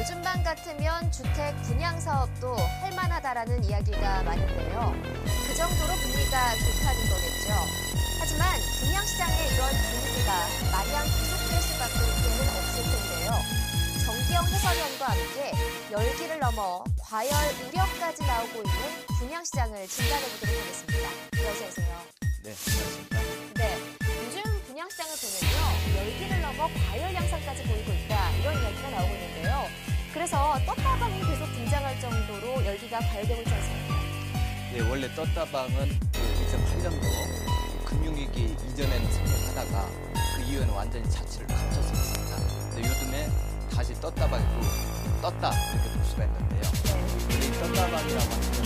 요즘만 같으면 주택 분양 사업도 할 만하다라는 이야기가 많은데요. 그 정도로 분위기가 좋다는 거겠죠. 하지만 분양 시장의 이런 분위기가 마냥 계속될 수밖에 없을 텐데요. 정기영 해설위원과 함께 열기를 넘어 과열 우려까지 나오고 있는 분양 시장을 진단해 보도록 하겠습니다. 어서 오세요. 네, 안녕하십니까. 네, 요즘 분양 시장을 보면요, 열기를 넘어 과열 양상까지 보이고 있다, 이런 이야기가 나오고 있는데요. 그래서 떴다방이 계속 등장할 정도로 열기가 과열되고 있지 않습니까? 네, 원래 떴다방은 2008년도 금융위기 이전에는 성공하다가 그 이후에는 완전히 자취를 감췄었습니다. 근데 요즘에 다시 떴다방이 또 떴다 이렇게 볼 수가 있는데요. 근데 이 떴다방이라고 하는 것은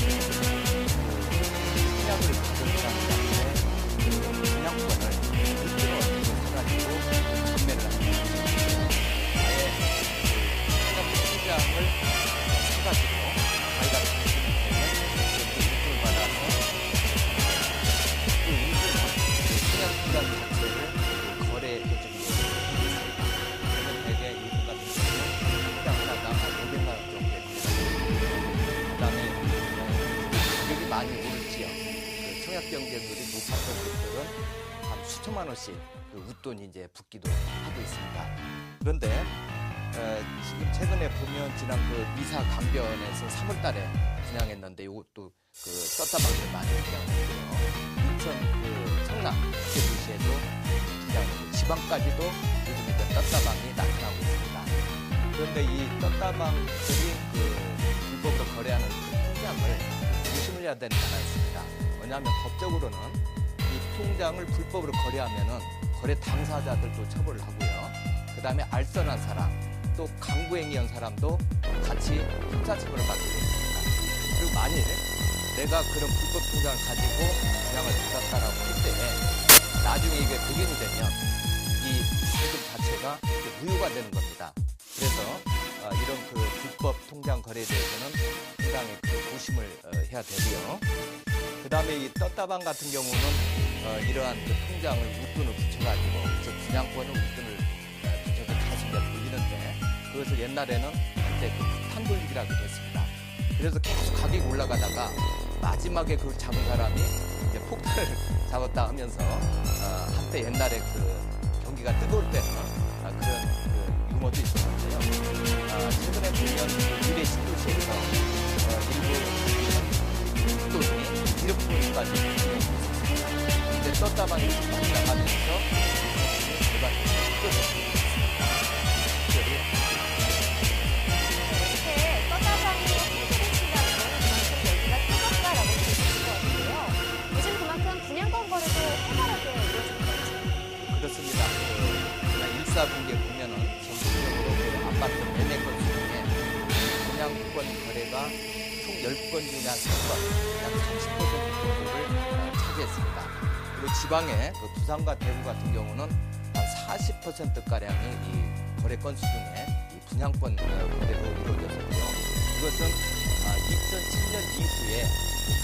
청약을 받은 사람들한테 분양권을 일부러 사가지고 판매를 하는 거죠. 아예 청약을 사가지고 자기가 가지는 되면 일부를 받아서 그 일부는 청약 자체를 거래해주는 있습니다. 그러면 대개 요즘 같은 경우는 청약하다가 한 500만 원 정도에 그 다음에 가격이 많이 오를 지역, 그 청약 경쟁률이 높았던 곳들은 한 수천만 원씩 그 웃돈이 이제 붙기도 하고 있습니다. 그런데 지금 최근에 보면 지난 그 미사 강변에서 3월 달에 분양했는데 이것도 그 떴다방들 많이 분양했고요. 인천 그 성남 도시에도 분양하고 지방까지도 요즘 이제 떴다방이 나타나고 있습니다. 그런데 이 떴다방들이 그 불법으로 거래하는 그 통장을 조심을 해야 되는 하나 있습니다. 왜냐하면 법적으로는 이 통장을 불법으로 거래하면은 거래 당사자들도 처벌을 하고요. 그 다음에 알선한 사람, 또 강부행위한 사람도 같이 형사처벌을 받게 되어 있습니다. 그리고 만일 내가 그런 불법 통장을 가지고 분양을 받았다라고 할 때 나중에 이게 thực 현이 되면 이 세금 자체가 무효가 되는 겁니다. 그래서 이런 그 불법 통장 거래에 대해서는 상당히 조심을 해야 되고요. 그 다음에 이 떴다방 같은 경우는 이러한 그 통장을 웃돈을 붙여가지고 즉 분양권을 웃돈을 붙여서 다시 이제 돌리는데 그것을 옛날에는 한때 그 폭탄 돌리기라고 했습니다. 그래서 계속 가격이 올라가다가 마지막에 그걸 잡은 사람이 이제 폭탄을 잡았다 하면서 한때 옛날에 그 경기가 뜨거울 때는 그런 그 유머도 있었는데요. 최근에 보면 그 미래 신도시에서 일부 웃돈이 1억 원까지 이제 떴다방이 많이 나가면서 대박이 이렇게 떴다방이 홍수를 친다는 그만큼 열기가 뜨겁다라고 볼 수 있을 것 같은데요. 요즘 그만큼 분양권 거래도 활발하게 이루어지고 있죠. 그렇습니다. 그냥 일사분기에 보면은 전국적으로 그 아파트 매매 건수 중에 분양권 거래가 총 10건 중에 한 3건, 약 30% 정도를 차지했습니다. 그리고 지방의 그 부산과 대구 같은 경우는 한 40%가량이 이 거래 건수 중에 이 분양권 거래로 이루어졌었고요. 이것은 2007년 이후에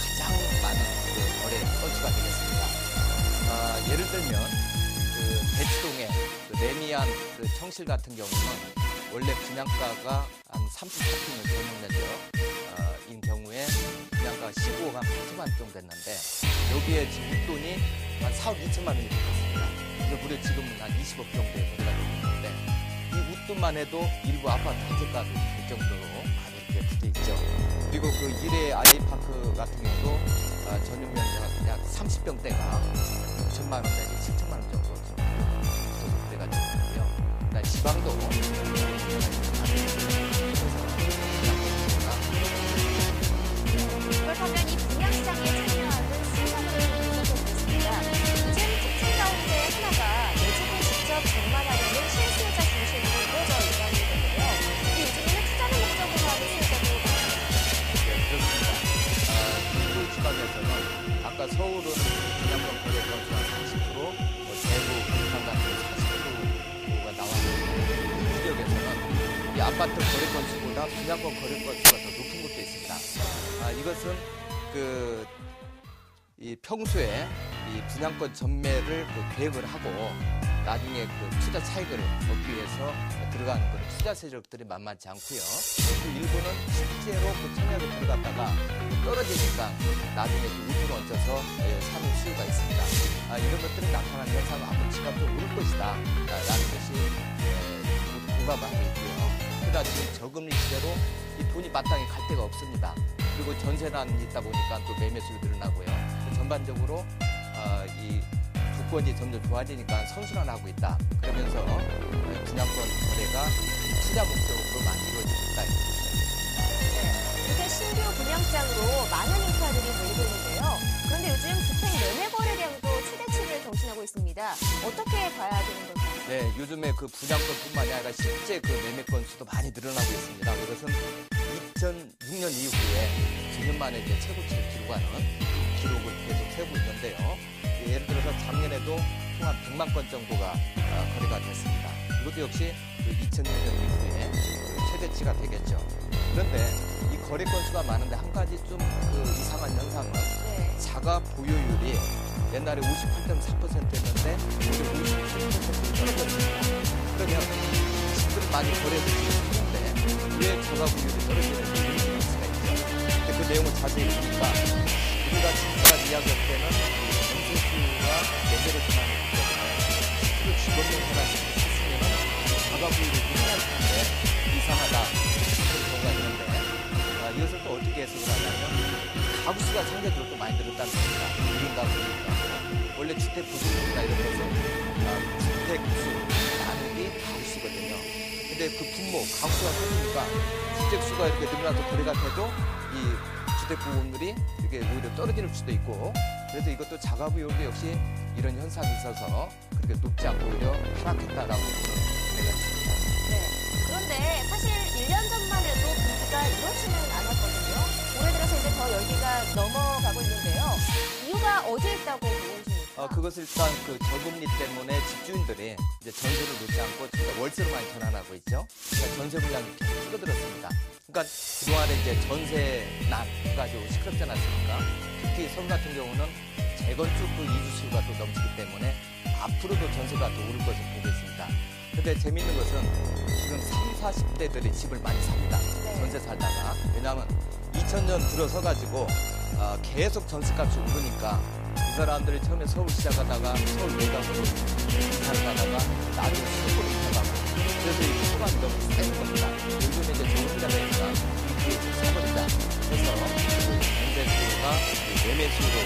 가장 많은 그 거래 건수가 되겠습니다. 예를 들면 그 대치동의 그 레미안 그 청실 같은 경우는 원래 분양가가 한 34평을 전용면적 인 경우에 분양가가 15억 한 8천만 정도 됐는데 여기에 지금 웃돈이 한 4억 2천만 원이 됐습니다. 그래서 무려 지금은 한 20억 정도의 거래가 되고 있는데 이 웃돈만 해도 일부 아파트 한 채가도 될 정도로 많이 이렇게 붙어 있죠. 그리고 그 일회 아이파크 같은 경우도 전용 면적 약 30평대가 6천만 원 내지 7천만 원 정도 지금 거래가 되고 있고요. 그다음에 지방도 그렇다면 이 분양시장에 참여하는 수요를 물어보겠습니다. 요즘 특징 가운데 하나가 내 집을 직접 장만하려는 실수요자 중심으로 이루어져 있다는 건데요. 요즘에는 투자를 목적으로 하는 수요자도 많습니다. 네, 그렇습니다. 일부 지방에서는 아까 서울은 분양권 거래 건수가 30%, 대구, 부산 같은 40%가 나왔는데 이 지역에서는 이 아파트 거래 건수보다 분양권 거래 건수가 더 높은 것도 있습니다. 이것은 이 평소에 이 분양권 전매를 그 계획을 하고 나중에 그 투자 차익을 얻기 위해서 들어가는 그런 투자 세력들이 만만치 않고요. 또 일부는 실제로 그 청약에 들어갔다가 떨어지니까 나중에 또 우주로 얹혀서 사는 수요가 있습니다. 이런 것들이 나타나는 현상은 앞으로 집값도 오를 것이다 라는 것이 모두 공감을 하고 있고요. 그러나 지금 저금리 시대로 이 돈이 마땅히 갈 데가 없습니다. 그리고 전세난이 있다 보니까 또 매매수가 늘어나고요. 전반적으로 이 주권이 점점 좋아지니까 선순환하고 있다. 그러면서 분양권 거래가 투자 목적으로 많이 이루어지고 있다. 네, 이렇게 신규 분양장으로 많은 인파들이 몰리고 있는데요. 그런데 요즘 주택 매매 거래량도 최대치를 경신하고 있습니다. 어떻게 봐야 되는 걸까요? 네, 요즘에 그 분양권뿐만이 아니라 실제 그 매매 건수도 많이 늘어나고 있습니다. 이것은 2006년 이후에 9년 만에 이제 최고치를 기록하는 기록을 계속 세우고 있는데요. 예를 들어서 작년에도 총 한 100만 건 정도가 거래가 됐습니다. 이것도 역시 그 2006년 이후에 최대치가 되겠죠. 그런데 이 거래 건수가 많은데 한 가지 좀 그 이상한 현상은 자가 보유율이 옛날에 58.4%였는데 올해 57%로 떨어졌습니다. 그러면 집들을 많이 거래해서 지었는데 왜 자가 보유율이 떨어지는지 의심할 수가 있죠. 근데 그 내용을 자세히 보니까 우리가 지금까지 이야기할 때는 전세수가 매매를 전하는 거잖아요. 집 없는 사람이 샀으면 자가 보유율이 늘어날 텐데 이상하다 그런 경우가 있는데 이것을 또 어떻게 해석을 하냐면 가구 수가 상대적으로 또 많이 늘었다는 겁니다. 1인 가구, 2인 가구. 원래 주택 부족이나 이런 것은 주택 수, 나누기 가구 수거든요. 근데 그 분모, 가구 수가 커지니까 주택 수가 이렇게 늘어나서 거래가 돼도 이 주택 보급률이 이게 오히려 떨어질 수도 있고 그래서 이것도 자가부여도 역시 이런 현상이 있어서 그렇게 높지 않고 오히려 하락했다라고 보는 견해가 있습니다. 네. 그런데 사실 1년 전만 해도 분기가 이렇지는 않았거든요. 올해 들어서 이제 더 열기가 넘어가고 있는데요. 이유가 어디에 있다고 보고 계십니까? 그것을 일단 그 저금리 때문에 집주인들이 이제 전세를 놓지 않고 월세로 많이 전환하고 있죠. 그러니까 전세 물량이 계속 줄어들었습니다. 그러니까 그동안에 이제 전세난 가지고 시끄럽지 않았습니까? 특히 서울 같은 경우는 재건축 그 이주 수요가 또 넘치기 때문에 앞으로도 전세가 더 오를 것을 보고 있습니다. 근데 재미있는 것은 지금 30, 40대들이 집을 많이 삽니다. 전세 살다가. 왜냐하면 2000년 들어서 가지고 계속 전세값이 오르니까 이 사람들이 처음에 서울 시작하다가 서울 외곽으로 이사를 가다가 나중에 수도권으로 이사 가고 그래서 이 소감이 너무 센 겁니다. 요즘에 이제 좋은 시가 되니까 이 기회에 좀 사버리자 해서 전세수요가 매매수요로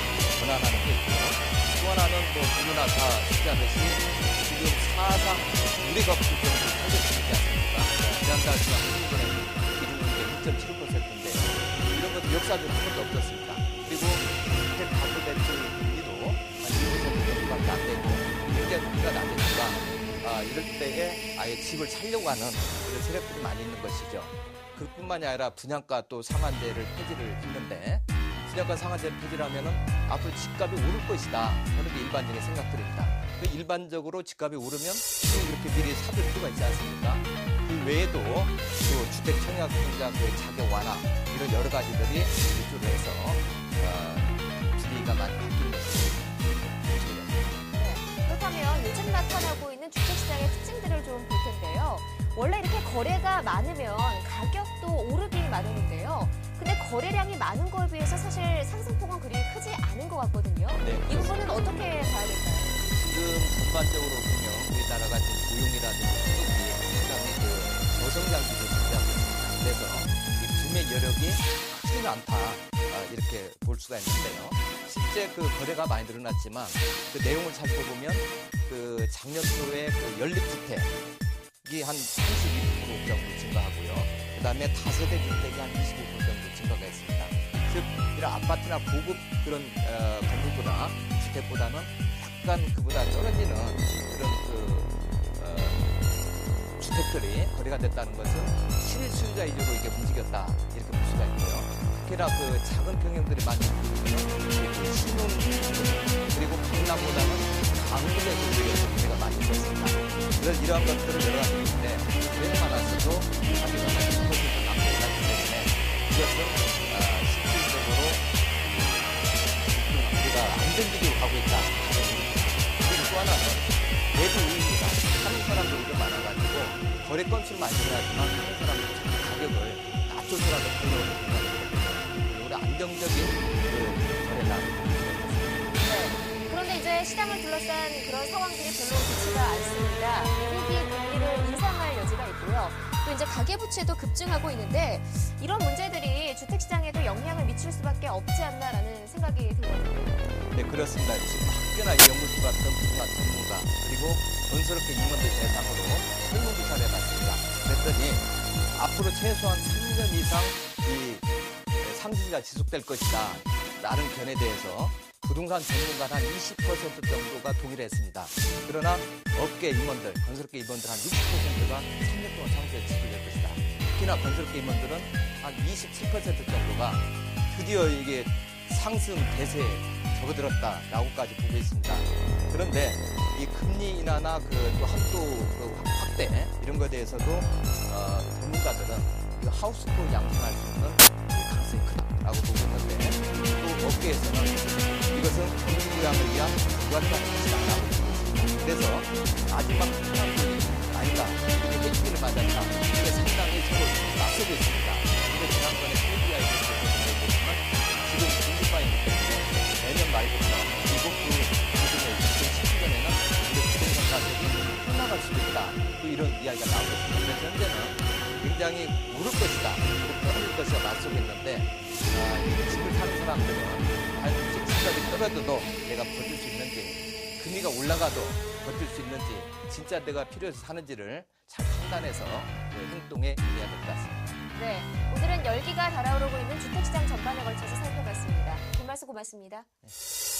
전환하는 게 있고요. 또 하나는 뭐 누구나 다 숙지하듯이 지금 사상 우리가 없을 정도로 터졌지 않습니까? 지난달 지난 한국은행 기준금리가 1.75%인데요. 이런 것도 역사적으로 한 번도 없었습니다. 그리고 주택 가구 대출 금리도 한 2% 정도밖에 안 되고 경제 금리가 낮으니까 이럴 때에 아예 집을 살려고 하는 그런 세력들이 많이 있는 것이죠. 그뿐만이 아니라 분양가 또 상한제를 폐지를 했는데 분양가 상한제를 폐지를 하면은 앞으로 집값이 오를 것이다 하는 게 일반적인 생각들입니다. 그 일반적으로 집값이 오르면 이렇게 미리 사둘 필요가 있지 않습니까? 그 외에도 또 주택 청약 공작 그 자격 완화 이런 여러 가지들이 유주를 해서 분위기가 많이 바뀐 것으로 보여집니다. 네, 그렇다면 요즘 나타나고 있는 주택시장의 특징들을 좀 볼 텐데요. 원래 이렇게 거래가 많으면 가격도 오르기 마련인데요. 근데 거래량이 많은 거에 비해서 사실 상승폭은 그리 크지 않은 것 같거든요. 네, 이 부분은 어떻게 봐야 될까요? 지금 전반적으로 보면 우리나라가 지금 고용이라든지 소득이 상당히 그 저성장 기조를 유지하고 있습니다. 그래서 이 구매 여력이 크지는 않다 이렇게 볼 수가 있는데요. 실제 그 거래가 많이 늘어났지만 그 내용을 살펴보면 그 작년 초에 그 연립주택이 한 32% 정도 증가하고요. 그다음에 다세대 주택이 한 25% 정도 증가가 있습니다. 즉 이런 아파트나 고급 그런 건물보다 주택보다는 약간 그보다 떨어지는 그런 주택들이 거래가 됐다는 것은 실수요자 위주로 이게 움직였다 이렇게 볼 수가 있고요. 특히나 그 작은 평형들이 많이 보이는 신혼 그리고 강남보다는 강북에서 오히려 거래가 많이 있었습니다. 그래서 이러한 것들을 여러 가지 있는데 그에 많아서도 가격이 한 20% 남게 가기 때문에 이것은 실질적으로 우리가 안정기지로 가고 있다. 그리고 또 하나는 외부 우위입니다. 사는 사람들이 많아가지고 거래 건수는 중요하지만 하는 사람들 가격을 낮춰서라도 들어오는 경우가 있거든요. 우리 안정적인 그 거래를 나누는 네. 그런데 이제 시장을 둘러싼 그런 상황들이 별로 좋지가 않습니다. 미국이 금리를 인상할 여지가 있고요. 또 이제 가계부채도 급증하고 있는데 이런 문제들이 주택시장에도 영향을 미칠 수밖에 없지 않나라는 생각이 들거든요. 네, 그렇습니다. 지금 학교나 연구소 같은 부동산 전문가 그리고 건설업계 임원들 대상으로 설문조사를 해봤습니다. 그랬더니 앞으로 최소한 3년 이상 이 상승기가 지속될 것이다 라는 견해에 대해서 부동산 전문가는 한 20% 정도가 동일했습니다. 그러나 업계 임원들, 건설업계 임원들 한 60%가 3년 동안 상승에 지속될 것이다. 특히나 건설업계 임원들은 한 27% 정도가 드디어 이게 상승 대세에 접어들었다라고까지 보고 있습니다. 그런데 이 금리 인하나 또 한도 확대 이런 것에 대해서도 전문가들은 이 하우스도 양성할 수 있는 가능성이 크다라고 보고 있는데 또 업계에서는 이것은 금리 인하를 위한 무관한 것이다라고 보고 있습니다. 그래서 마지막 순간이 아닌가 이렇게 해치기를 맞았다. 이게 상당히 서로 맞서고 있습니다. 근데 지난번에 KPI에서 보셨지만 지금 중국과이기 때문에 내년 말부터 미국 기준에 2017년에는 우리 부동산 가격이 폭락할 수도 있다. 또 이런 이야기가 나오고 있습니다. 그래서 현재는 굉장히 오를 것이다. 그리고 떨어질 것이다 맞서고 있는데 이 집을 사는 사람들은 과연 집값이 떨어져도 내가 버틸 수 있는지 금리가 올라가도 버틸 수 있는지 진짜 내가 필요해서 사는지를 잘 판단해서 행동에 임해야 될 것 같습니다. 네, 오늘은 열기가 달아오르고 있는 주택시장 전반에 걸쳐서 살펴봤습니다. 긴 말씀 고맙습니다. 네.